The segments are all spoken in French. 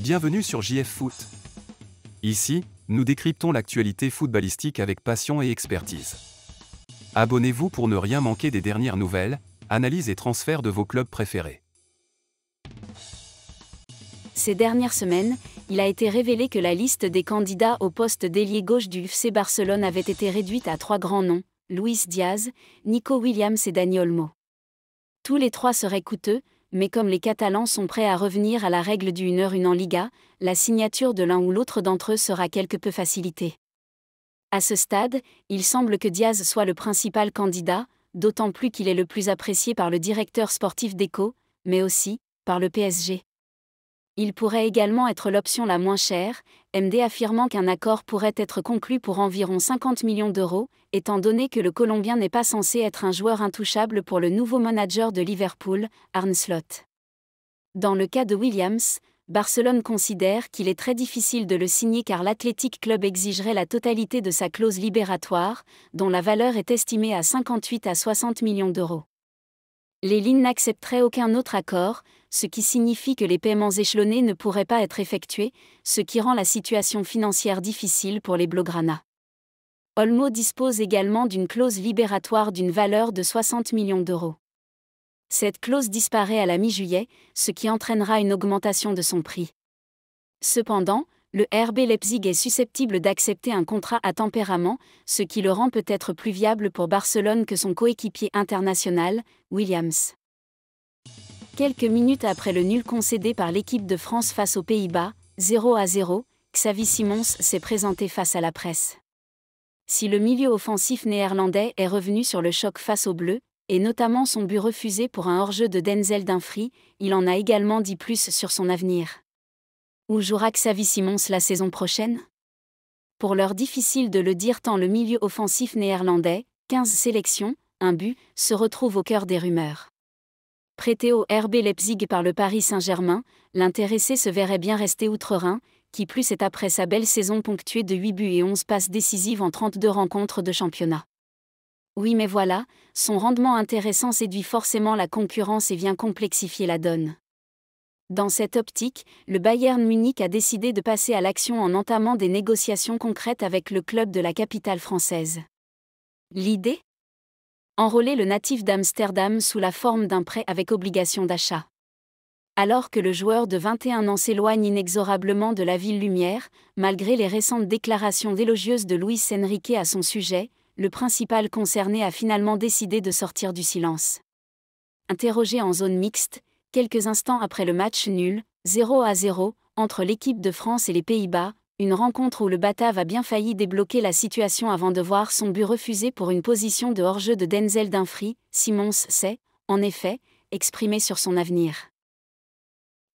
Bienvenue sur JF Foot. Ici, nous décryptons l'actualité footballistique avec passion et expertise. Abonnez-vous pour ne rien manquer des dernières nouvelles, analyses et transferts de vos clubs préférés. Ces dernières semaines, il a été révélé que la liste des candidats au poste d'ailier gauche du FC Barcelone avait été réduite à 3 grands noms, Luis Diaz, Nico Williams et Dani Olmo. Tous les 3 seraient coûteux, mais comme les Catalans sont prêts à revenir à la règle du 1h1 en Liga, la signature de l'un ou l'autre d'entre eux sera quelque peu facilitée. À ce stade, il semble que Diaz soit le principal candidat, d'autant plus qu'il est le plus apprécié par le directeur sportif d'Eco, mais aussi par le PSG. Il pourrait également être l'option la moins chère, MD affirmant qu'un accord pourrait être conclu pour environ 50 millions d'euros, étant donné que le Colombien n'est pas censé être un joueur intouchable pour le nouveau manager de Liverpool, Arne Slot. Dans le cas de Williams, Barcelone considère qu'il est très difficile de le signer car l'Athletic Club exigerait la totalité de sa clause libératoire, dont la valeur est estimée à 58 à 60 millions d'euros. Les lignes n'accepteraient aucun autre accord, ce qui signifie que les paiements échelonnés ne pourraient pas être effectués, ce qui rend la situation financière difficile pour les Blaugrana. Olmo dispose également d'une clause libératoire d'une valeur de 60 millions d'euros. Cette clause disparaît à la mi-juillet, ce qui entraînera une augmentation de son prix. Cependant, le RB Leipzig est susceptible d'accepter un contrat à tempérament, ce qui le rend peut-être plus viable pour Barcelone que son coéquipier international, Williams. Quelques minutes après le nul concédé par l'équipe de France face aux Pays-Bas, 0-0, Xavi Simons s'est présenté face à la presse. Si le milieu offensif néerlandais est revenu sur le choc face aux Bleus, et notamment son but refusé pour un hors-jeu de Denzel Dumfries, il en a également dit plus sur son avenir. Où jouera Xavi Simons la saison prochaine ? Pour l'heure difficile de le dire tant le milieu offensif néerlandais, 15 sélections, un but, se retrouve au cœur des rumeurs. Prêté au RB Leipzig par le Paris Saint-Germain, l'intéressé se verrait bien rester outre-Rhin, qui plus est après sa belle saison ponctuée de 8 buts et 11 passes décisives en 32 rencontres de championnat. Oui mais voilà, son rendement intéressant séduit forcément la concurrence et vient complexifier la donne. Dans cette optique, le Bayern Munich a décidé de passer à l'action en entamant des négociations concrètes avec le club de la capitale française. L'idée ? Enrôler le natif d'Amsterdam sous la forme d'un prêt avec obligation d'achat. Alors que le joueur de 21 ans s'éloigne inexorablement de la ville lumière, malgré les récentes déclarations élogieuses de Luis Enrique à son sujet, le principal concerné a finalement décidé de sortir du silence. Interrogé en zone mixte, quelques instants après le match nul, 0-0, entre l'équipe de France et les Pays-Bas, une rencontre où le Batave a bien failli débloquer la situation avant de voir son but refusé pour une position de hors-jeu de Denzel Dumfries, Simons s'est, en effet, exprimé sur son avenir.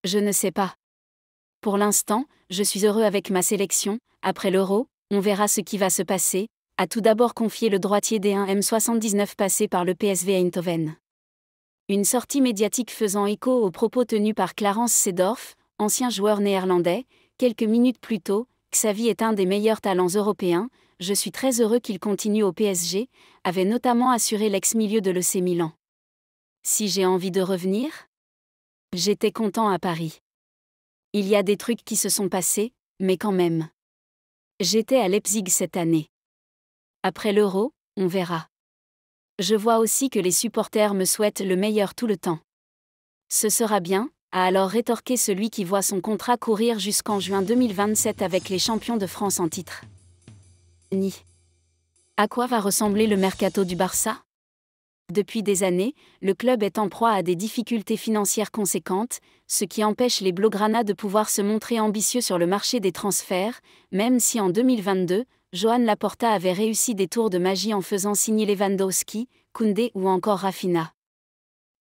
Je ne sais pas. Pour l'instant, je suis heureux avec ma sélection, après l'Euro, on verra ce qui va se passer, a tout d'abord confié le droitier D1 M79 passé par le PSV Eindhoven. Une sortie médiatique faisant écho aux propos tenus par Clarence Seedorf, ancien joueur néerlandais, quelques minutes plus tôt, Xavi est un des meilleurs talents européens, je suis très heureux qu'il continue au PSG, avait notamment assuré l'ex-milieu de l'EC Milan. Si j'ai envie de revenir ? J'étais content à Paris. Il y a des trucs qui se sont passés, mais quand même. J'étais à Leipzig cette année. Après l'Euro, on verra. Je vois aussi que les supporters me souhaitent le meilleur tout le temps. Ce sera bien, a alors rétorqué celui qui voit son contrat courir jusqu'en juin 2027 avec les champions de France en titre. Ni. À quoi va ressembler le mercato du Barça ? Depuis des années, le club est en proie à des difficultés financières conséquentes, ce qui empêche les Blaugrana de pouvoir se montrer ambitieux sur le marché des transferts, même si en 2022, Joan Laporta avait réussi des tours de magie en faisant signer Lewandowski, Koundé ou encore Rafinha.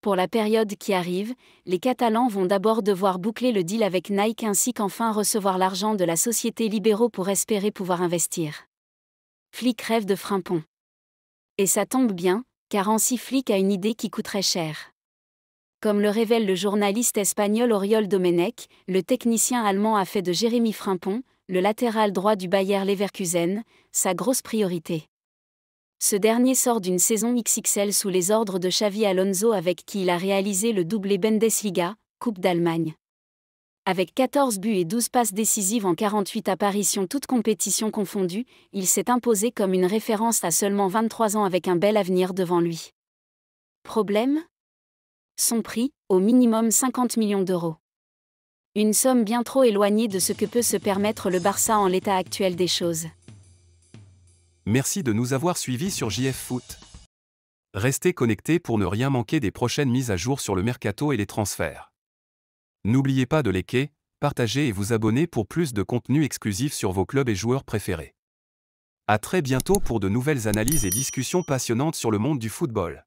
Pour la période qui arrive, les Catalans vont d'abord devoir boucler le deal avec Nike ainsi qu'enfin recevoir l'argent de la société Libéraux pour espérer pouvoir investir. Flick rêve de Frimpong. Et ça tombe bien, car Hansi Flick a une idée qui coûterait cher. Comme le révèle le journaliste espagnol Oriol Domenech, le technicien allemand a fait de Jérémy Frimpong, le latéral droit du Bayer Leverkusen, sa grosse priorité. Ce dernier sort d'une saison XXL sous les ordres de Xavi Alonso avec qui il a réalisé le doublé Bundesliga, Coupe d'Allemagne. Avec 14 buts et 12 passes décisives en 48 apparitions toutes compétitions confondues, il s'est imposé comme une référence à seulement 23 ans avec un bel avenir devant lui. Problème ? Son prix, au minimum 50 millions d'euros. Une somme bien trop éloignée de ce que peut se permettre le Barça en l'état actuel des choses. Merci de nous avoir suivis sur JF Foot. Restez connectés pour ne rien manquer des prochaines mises à jour sur le mercato et les transferts. N'oubliez pas de liker, partager et vous abonner pour plus de contenu exclusif sur vos clubs et joueurs préférés. À très bientôt pour de nouvelles analyses et discussions passionnantes sur le monde du football.